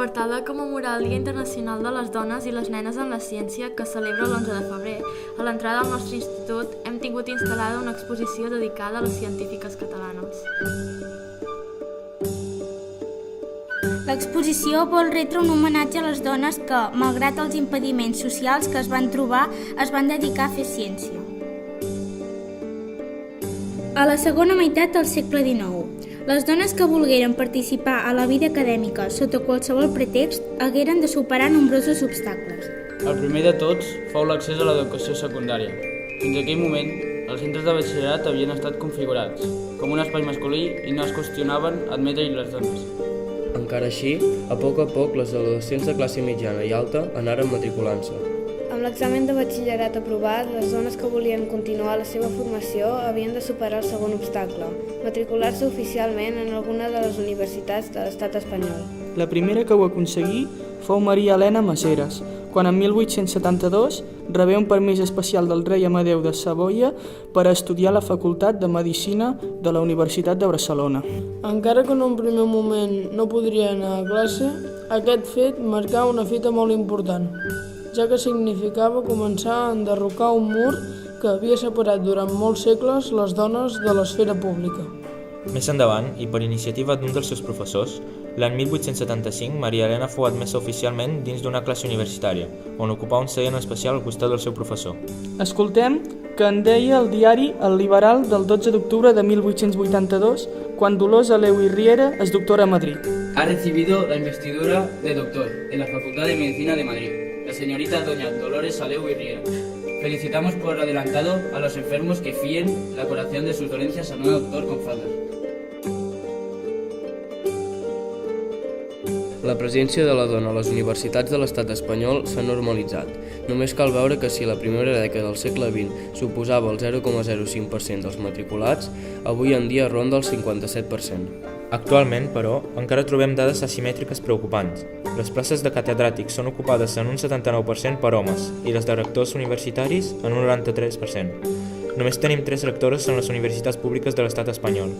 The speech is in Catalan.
Per tal de commemorar el Dia Internacional de les Dones i les Nenes en la Ciència, que es celebra l'11 de febrer, a l'entrada del nostre institut hem tingut instal·lada una exposició dedicada a les científiques catalanes. L'exposició vol retre un homenatge a les dones que, malgrat els impediments socials que es van trobar, es van dedicar a fer ciència. A la segona meitat del segle XIX, les dones que volgueren participar a la vida acadèmica sota qualsevol pretext hagueren de superar nombrosos obstacles. El primer de tots fou l'accés a l'educació secundària. Fins aquell moment, els centres de batxillerat havien estat configurats com un espai masculí i no es qüestionaven admetre-hi les dones. Encara així, a poc les adolescents de classe mitjana i alta anaren matriculant-se. Amb l'examen de batxillerat aprovat, les dones que volien continuar la seva formació havien de superar el segon obstacle, matricular-se oficialment en alguna de les universitats de l'estat espanyol. La primera que ho aconseguí fou Maria Elena Maseres, quan en 1872 rebé un permís especial del rei Amadeu de Savoia per a estudiar a la Facultat de Medicina de la Universitat de Barcelona. Encara que en un primer moment no podria anar a classe, aquest fet marcà una fita molt important, ja que significava començar a enderrocar un mur que havia separat durant molts segles les dones de l'esfera pública. Més endavant, i per iniciativa d'un dels seus professors, l'any 1875 Maria Elena fou admesa oficialment dins d'una classe universitària, on ocupava un seient especial al costat del seu professor. Escoltem que en deia el diari El Liberal del 12 d'octubre de 1882, quan Dolors Aleu i Riera es doctora a Madrid. Ha recibido la investidura de doctor en la Facultad de Medicina de Madrid, la señorita doña Dolores Aleu y Riera. Felicitamos por adelantado a los enfermos que fíen la curación de sus dolencias al nuevo doctor con faldas. La presència de la dona a les universitats de l'estat espanyol s'ha normalitzat. Només cal veure que si la primera dècada del segle XX suposava el 0,05% dels matriculats, avui en dia ronda el 57%. Actualment, però, encara trobem dades asimètriques preocupants. Les places de catedràtics són ocupades en un 79% per homes i les de rectors universitaris en un 93%. Només tenim 3 rectores en les universitats públiques de l'estat espanyol.